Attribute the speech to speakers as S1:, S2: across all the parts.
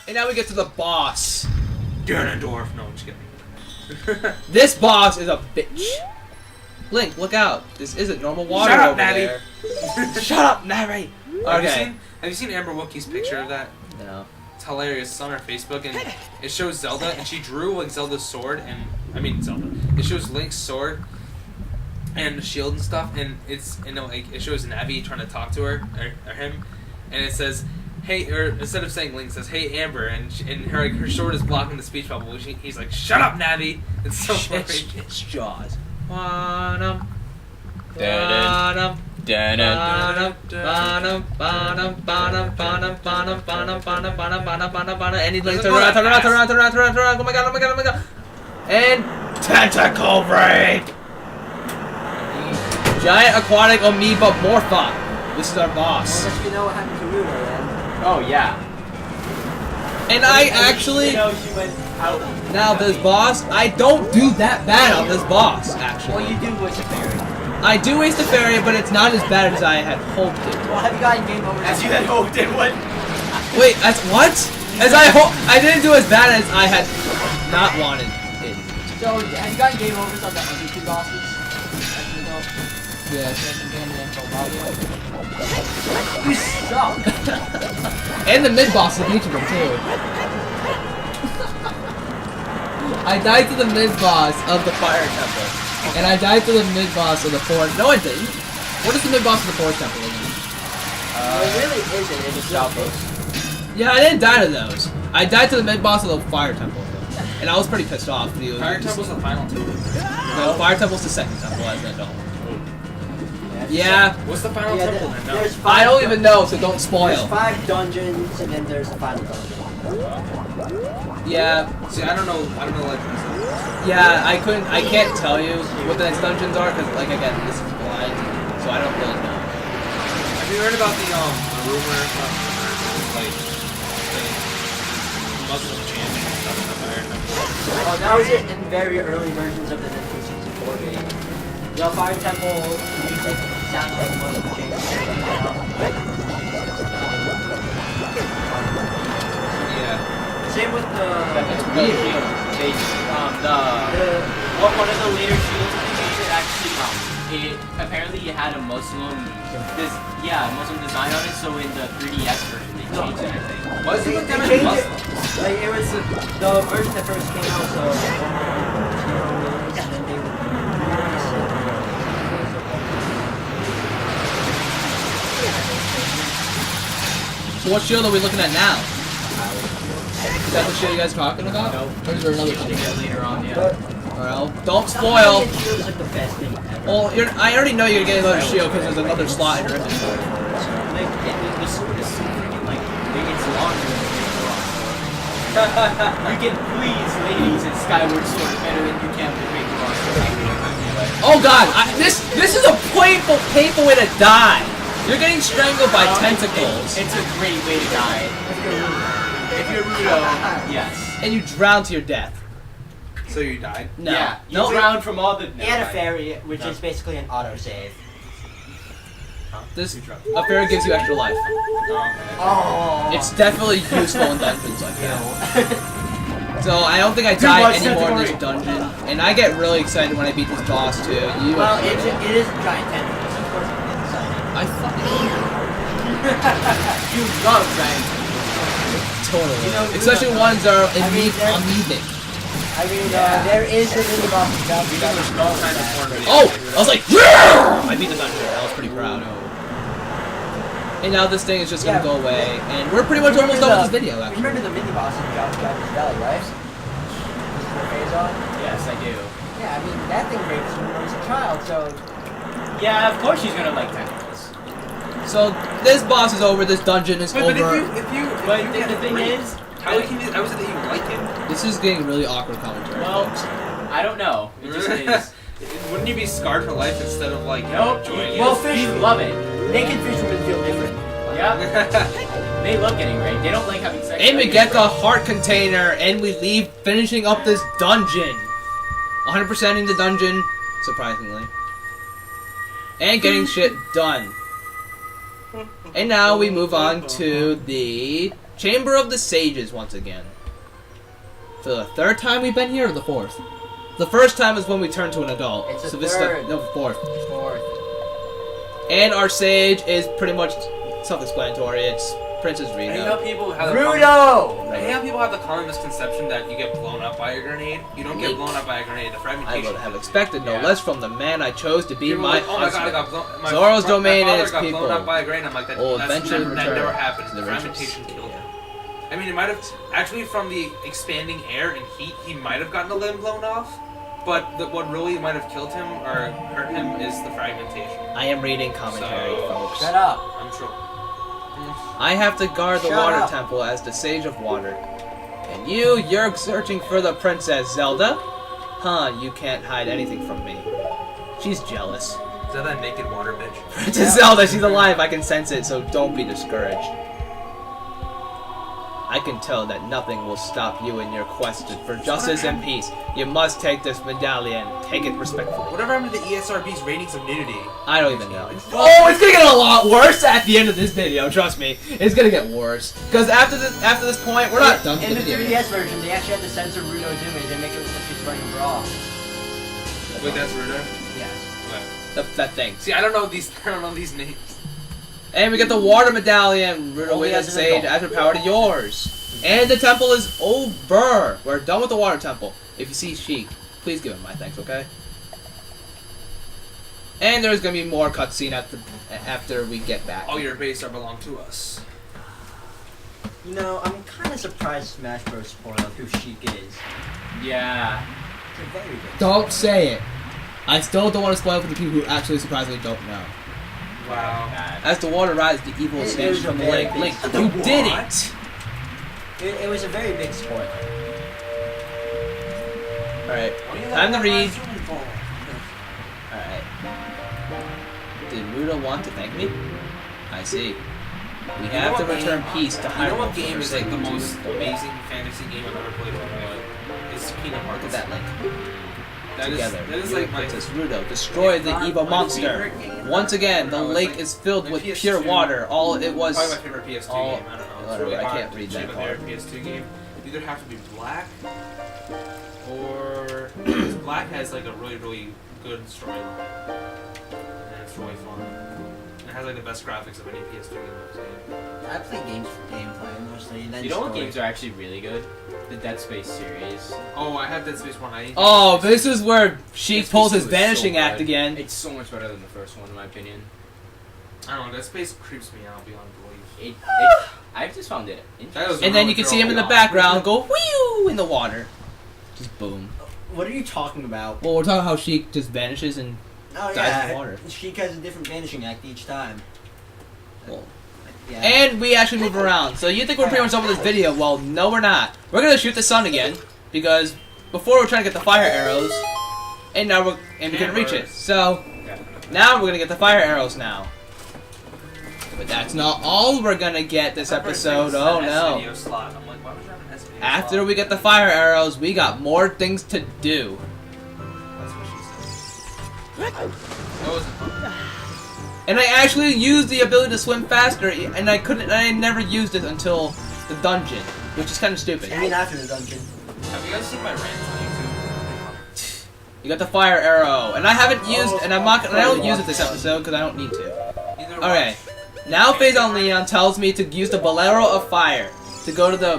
S1: And now we get to the boss.
S2: Ganondorf. No, I'm just kidding.
S1: This boss is a bitch. Link, look out. This isn't normal water
S2: Shut up,
S1: over
S2: Navi.
S1: there. Shut up, Navi. Okay.
S2: Have you seen Amber Wookie's picture of that?
S1: No.
S2: It's hilarious. It's on her Facebook, and it shows Zelda, and she drew like Zelda's sword, and I mean Zelda. It shows Link's sword and the shield and stuff, and like it shows Navi trying to talk to her or him, and it says, "Hey," or instead of saying Link, it says, "Hey Amber," and her sword is blocking the speech bubble. He's like, "Shut up, Navi." It's so funny.
S1: It's Jaws. And he's like, turn around. Oh my god. And tentacle break. Giant aquatic amoeba morpha. This is our boss.
S3: Unless you know what happened to Luna then.
S4: Oh yeah.
S1: And I actually,
S4: You know, she went out.
S1: now this boss, I don't do that bad on this boss, actually.
S3: Well, you do waste a fairy.
S1: I do waste a fairy, but it's not as bad as I had hoped it.
S3: Well, have you gotten game over?
S4: As you had hoped it would.
S1: Wait, that's what? I didn't do as bad as I had not wanted it.
S3: So, have you gotten game overs on the other two bosses?
S1: Yes.
S3: You suck.
S1: And the mid-boss of each of them, too. I died to the mid-boss of the Fire Temple. And I died to the mid-boss of the Forest... No, I didn't. What is the mid-boss of the Forest Temple again?
S3: It really isn't. It's just outpost.
S1: Yeah, I didn't die to those. I died to the mid-boss of the Fire Temple. And I was pretty pissed off.
S2: Fire Temple's the final temple.
S1: No, Fire Temple's the second temple as an adult. Yeah.
S2: What's the final temple then? No.
S3: There's
S1: I don't even know, so don't spoil.
S3: There's 5 dungeons, and then there's the final dungeon.
S1: Yeah.
S2: See, I don't know like this.
S1: Yeah, I can't tell you what the next dungeons are, because, like, again, this is blind, so I don't really know.
S2: Have you heard about the rumor about like the Muslim chanting and stuff in the Fire Temple?
S3: Oh, that was it in very early versions of the Nintendo 64 game. The Fire Temple music sounds like Muslim chanting.
S2: Yeah.
S3: Same with the...
S1: It's weird.
S4: One of the later shields it actually apparently it had a Muslim Muslim design on it, so in the 3DS version they changed it, I think.
S2: Why is it
S3: They
S2: with them
S3: changed
S2: Muslim?
S3: it. Like, it was the version that first came out, so...
S1: So what shield are we looking at now? Is that the shield you guys are talking about?
S4: No.
S1: Or is there another shield?
S4: Later on, yeah.
S1: Well, don't spoil.
S3: Shield is like the best thing ever.
S1: Well, I already know you're getting another shield because there's another slot in your inventory.
S4: Like, the sword is so freaking, like, it's longer than the sword. You can please ladies in Skyward Sword better than you can with Great Monster.
S1: Oh god, this is a painful way to die. You're getting strangled by tentacles.
S4: It's a great way to die. If you're Rudo, yes.
S1: And you drown to your death.
S2: So you died?
S1: No.
S4: Yeah, you
S1: No.
S4: drown from all the...
S3: And a fairy, which is basically an autosave.
S1: This a fairy gives you extra life.
S3: Oh.
S1: It's definitely useful in dungeons like that. So I don't think I die anymore in this dungeon, and I get really excited when I beat this boss too.
S3: Well, it is a giant tentacles, of course it's exciting.
S1: I fucking
S4: You love giant.
S1: totally.
S3: You know,
S1: Especially ones that are
S3: I mean,
S1: amoebic.
S3: I mean, there is a mini boss stuff.
S1: Oh! I was like, yeah! I beat the dungeon. I was pretty proud. And now this thing is just gonna go away, and we're pretty much almost done with this video, actually.
S3: Remember the mini boss in John's Valley, right? This is the phase on?
S4: Yes, I do.
S3: Yeah, I mean, that thing raped you when I was a child, so...
S4: Yeah, of course she's gonna like tentacles.
S1: So this boss is over. This dungeon is
S2: Wait,
S1: over.
S2: but
S4: The thing is...
S2: how can you? How is it that you like it?
S1: This is getting really awkward commentary.
S4: Well,
S1: folks.
S4: I don't know. It just is.
S2: Wouldn't you be scarred for life instead of like
S4: Nope.
S2: enjoying
S4: Well,
S2: it?
S4: fish love it.
S3: Naked fishermen feel different.
S4: Yeah. They love getting raped. They don't like having sex.
S1: And we get the heart container, and we leave finishing up this dungeon. 100%ing the dungeon, surprisingly. And getting shit done. And now we move on to the Chamber of the Sages once again. For the third time we've been here, or the fourth? The first time is when we turned to an adult.
S3: It's the
S1: so this
S3: third.
S1: is the fourth.
S3: Fourth.
S1: And our sage is pretty much self-explanatory. It's Princess
S2: I hate how
S1: Rita.
S2: people have
S3: Rudo!
S2: I hate how people have the common misconception that you get blown up by a grenade. You don't get blown up by a grenade. The
S1: I
S2: fragmentation.
S1: would have expected no
S2: Yeah.
S1: less from the man I chose to be
S2: People are
S1: my
S2: like, oh my god, I
S1: husband.
S2: got blown.
S1: Zoro's domain
S2: my
S1: and
S2: father
S1: its
S2: got
S1: people
S2: blown up by a grenade. I'm like,
S1: will
S2: that
S1: eventually
S2: never
S1: return
S2: happened.
S1: to
S2: The
S1: the
S2: fragmentation
S1: riches.
S2: killed him. I mean, it might have actually from the expanding air and heat, he might have gotten a limb blown off. But what really might have killed him or hurt him is the fragmentation.
S1: I am reading commentary,
S2: So-
S1: folks.
S3: Shut up.
S2: I'm sure.
S1: I have to guard the
S3: Shut
S1: water
S3: up.
S1: temple as the Sage of Water. And you're searching for the Princess Zelda? Huh, you can't hide anything from me. She's jealous.
S2: Is that naked water bitch?
S1: Princess Zelda, she's alive, I can sense it, so don't be discouraged. I can tell that nothing will stop you in your quest for justice and peace. You must take this medallion. Take it respectfully.
S2: Whatever happened to the ESRB's ratings of nudity?
S1: I don't even know. Oh, it's gonna get a lot worse at the end of this video. Trust me, it's gonna get worse. Because after this point, we're not done with
S3: In
S1: the
S3: the
S1: video.
S3: 3DS version, they actually had to censor Rudo's image and make it look like she's wearing a bra.
S2: Wait, that's ruder.
S3: Yes.
S1: That thing.
S2: See, I don't know these. I don't know these names.
S1: And we get the water medallion. Rudo
S3: Only
S1: wait
S3: as
S1: and
S3: an
S1: sage.
S3: adult.
S1: Add your power to yours. And the temple is over. We're done with the water temple. If you see Sheik, please give him my thanks, okay? And there's gonna be more cutscene after we get back.
S2: All your base are belong to us.
S3: You know, I'm kind of surprised Smash Bros. Spoiled who Sheik is.
S4: Yeah.
S3: It's a very good.
S1: Don't say it. I still don't want to spoil for the people who actually surprisingly don't know.
S2: Wow.
S4: Bad.
S1: As the water rises, the evil
S3: It
S1: stage
S3: is
S1: from the
S3: a very
S1: lake.
S3: big
S1: Link,
S3: spoiler.
S1: you did
S2: What?
S1: it!
S3: It was a very big spoiler.
S1: Alright, time to read. Alright. Did Rudo want to thank me? I see. We have to return peace to
S2: You know
S1: Hyrule.
S2: what
S1: for
S2: game
S1: her
S2: is like
S1: sake.
S2: the most amazing fantasy game I've ever played? It's Kingdom Hearts.
S1: Look at that link.
S2: That is
S1: Together,
S2: that is
S1: you
S2: like
S1: and
S2: my
S1: Princess Rudo destroy the evil monster. Once again, the lake is filled with pure water. All it was.
S2: probably my favorite PS2
S1: all-
S2: game. I don't know. It's
S1: whatever,
S2: really
S1: I
S2: hard
S1: can't read
S2: to
S1: that
S2: choose a
S1: part.
S2: favorite PS2 game. You either have to be black or because black has like a really good storyline and it's really fun. It has like the best graphics of any PS2 game I've seen.
S3: I play games for gameplay mostly. Then
S4: You know what
S3: story.
S4: games are actually really good? The Dead Space series.
S2: Oh, I have Dead Space 1. I
S1: Oh, this is where Sheik
S4: Dead
S1: pulls
S4: Space
S1: his
S4: 2 is so
S1: vanishing act
S4: good.
S1: again.
S4: It's so much better than the first one, in my opinion.
S2: I don't know. Dead Space creeps me out beyond belief.
S4: I just found it
S2: That was
S4: interesting.
S1: And then you can see him in the background go whew in the water. Just boom.
S3: What are you talking about?
S1: Well, we're talking how Sheik just vanishes and
S3: Oh
S1: dies in the water.
S3: Sheik has a different vanishing act each time.
S1: Well,
S3: Yeah.
S1: and we actually move around. So you think we're pretty much done with this video? Well, no, we're not. We're gonna shoot the sun again because before we're trying to get the fire arrows, and now we can reach it. So now we're gonna get the fire arrows now. But that's not all we're gonna get this episode. Oh no!
S2: Video slot. I'm like, why would you have an S video
S1: After
S2: slot?
S1: we get the fire arrows, we got more things to do.
S2: That's what she said. That wasn't fun.
S1: And I actually used the ability to swim faster, and I never used it until the dungeon, which is kind of stupid.
S3: I mean, after the dungeon.
S2: Have you guys seen my rants on YouTube?
S1: You got the fire arrow, and I haven't used, and I don't use it this episode because I don't need to.
S2: Either
S1: Okay, now Phazon Leon tells me to use the Bolero of Fire to go to the.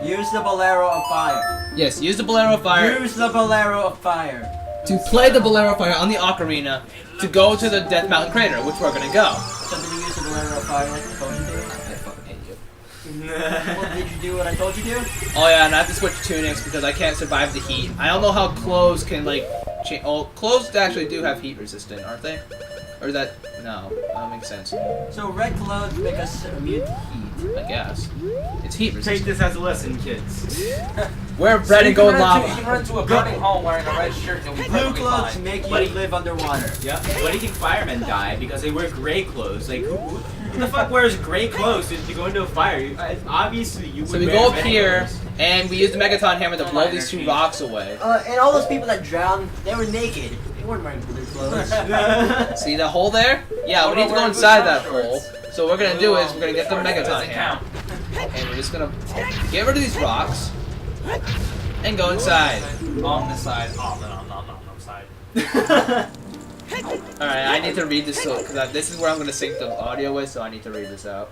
S3: Use the Bolero of Fire.
S1: Yes, use the Bolero of Fire
S3: Use the Bolero of Fire.
S1: to play the Bolero of Fire on the Ocarina to go to the Death Mountain Crater, which we're gonna go.
S3: So did you use the Bolero of Fire like I told you to?
S1: I fucking hate you.
S3: Well, did you do what I told you to?
S1: Oh yeah, and I have to switch tunics because I can't survive the heat. I don't know how clothes can like change. Oh, clothes actually do have heat resistant, aren't they? Or is that no? That don't make sense.
S3: So red clothes make us immune to heat.
S1: I guess it's heat
S4: Take
S1: resistant.
S4: this as a lesson, kids.
S1: Wear bread and go in
S2: You
S1: lava.
S2: can run into a burning home wearing a red shirt and you'll be
S3: Blue
S2: perfectly
S3: clothes
S2: fine.
S3: make you
S4: Buddy.
S3: live underwater.
S4: Yeah. Why do you think firemen die? Because they wear gray clothes. Like, who the fuck wears gray clothes to go into a fire? Obviously, you would
S1: So we
S4: wear
S1: go up
S4: red
S1: here
S4: clothes.
S1: and we use the Megaton hammer to blow these two rocks away.
S3: And all those people that drowned, they were naked. They weren't wearing blue clothes.
S1: See the hole there? Yeah, we need to go inside that hole. So what we're gonna do is we're gonna get the Megaton hammer. And we're just gonna get rid of these rocks and go inside.
S4: On the side. On the side.
S1: Alright, I need to read this because this is where I'm gonna sync the audio with, so I need to read this out.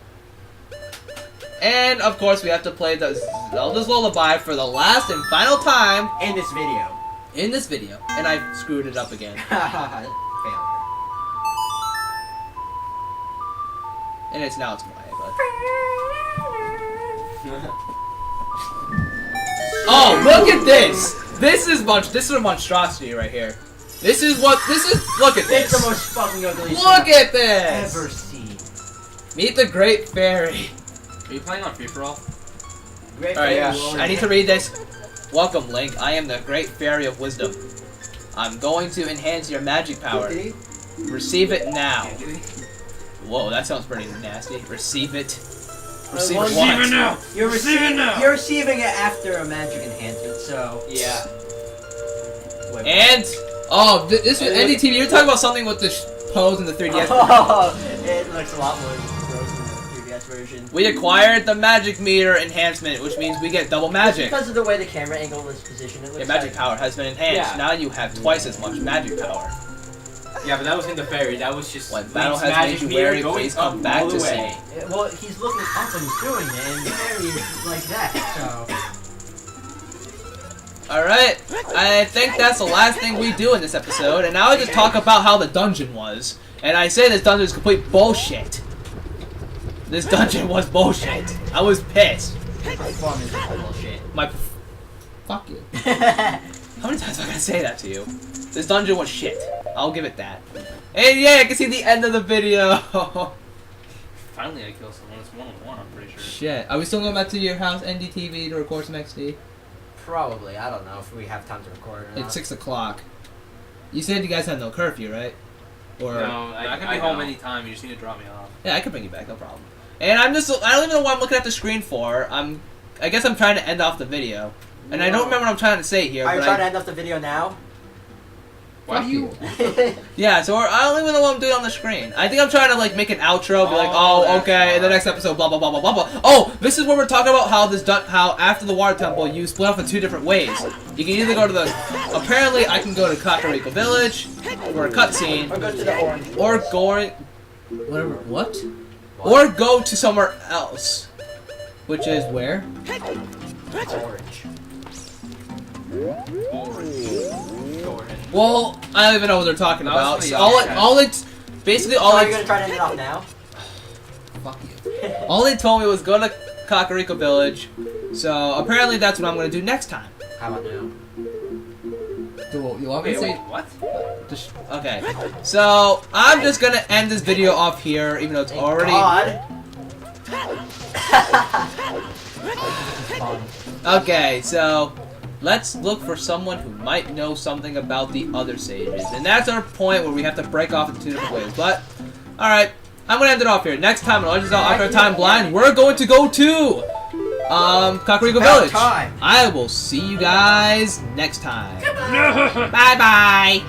S1: And of course, we have to play the Zelda's Lullaby for the last and final time
S3: In this video.
S1: in this video. And I screwed it up again.
S3: Failure.
S1: And now it's quiet, but. Oh, look at this! This is a monstrosity right here. Look at
S3: It's
S1: this!
S3: the most fucking ugly
S1: Look
S3: thing
S1: at
S3: I've
S1: this!
S3: ever seen.
S1: Meet the Great Fairy.
S2: Are you playing on free for all?
S3: Great
S1: Alright,
S3: fairy.
S1: I need to read this. Welcome, Link. I am the Great Fairy of Wisdom. I'm going to enhance your magic power. Receive it now. Whoa, that sounds pretty nasty. Receive it. Receive
S3: well,
S1: what?
S2: Receive it now!
S3: You're
S2: Receive it now!
S3: You're receiving it after a magic enhancement, so
S4: Yeah. Wait,
S1: And this is NDTV. You're talking about something with the pose in the 3DS.
S3: Oh, it looks a lot more gross in the 3DS version.
S1: We acquired the magic meter enhancement, which means we get double magic.
S3: Because of the way the camera angle is positioned, it looks
S1: Your magic
S3: like
S1: power has been enhanced.
S4: Yeah.
S1: Now you have twice as much magic power.
S4: Yeah, but that wasn't the fairy. That was just
S1: When
S4: Link's
S1: battle has
S4: magic
S1: made you
S4: meter
S1: weary,
S4: going
S1: please
S4: up
S1: come back
S4: all the
S1: to see
S4: way.
S1: me.
S3: Well, he's looking up when he's doing it, and the fairy is like that, so.
S1: Alright, I think that's the last thing we do in this episode, and now I just talk about how the dungeon was. And I say this dungeon is complete bullshit. This dungeon was bullshit. I was pissed.
S3: Performance is bullshit.
S1: Fuck you. How many times am I gonna say that to you? This dungeon was shit. I'll give it that. And yeah, I can see the end of the video.
S2: Finally, I killed someone. It's 1-on-1, I'm pretty sure.
S1: Shit. Are we still going back to your house, NDTV, to record some XD?
S3: Probably. I don't know if we have time to record or not.
S1: It's 6 o'clock. You said you guys had no curfew, right? Or
S2: No, I can be home anytime. You just need to drop me off.
S1: yeah, I can bring you back, no problem. And I don't even know what I'm looking at the screen for. I guess I'm trying to end off the video. And I don't remember what I'm trying to say here.
S3: Are you
S1: but
S3: trying to end off the video now?
S2: Why do you?
S1: Yeah, so I don't even know what I'm doing on the screen. I think I'm trying to like make an outro, be like,
S2: Oh,
S1: oh,
S2: that's
S1: okay, in the
S2: why.
S1: next episode, blah blah blah blah blah blah. Oh, this is where we're talking about how after the water temple you split off in 2 different ways. You can either go to the apparently I can go to Kakariko Village for a cutscene,
S3: Or go to the orange.
S1: or whatever what, or go to somewhere else, which is where.
S3: Orange.
S1: Well, I don't even know what they're talking
S2: That was
S1: about.
S2: for the
S1: So
S2: outcast.
S1: all it's basically all
S3: So are
S1: it's
S3: you gonna try to end it off now?
S1: fuck you. All they told me was go to Kakariko Village. So apparently that's what I'm gonna do next time.
S3: How about now?
S1: You want me to say?
S2: What?
S1: Okay. So I'm just gonna end this video off here, even though it's
S3: Thank
S1: already.
S3: God.
S1: Okay, so let's look for someone who might know something about the other sages, and that's our point where we have to break off into 2 different ways. But all right, I'm gonna end it off here. Next time on Legends of Zelda: Ocarina of Time Blind, we're going to go to Kakariko Village.
S3: Time.
S1: I will see you guys next time. Bye bye.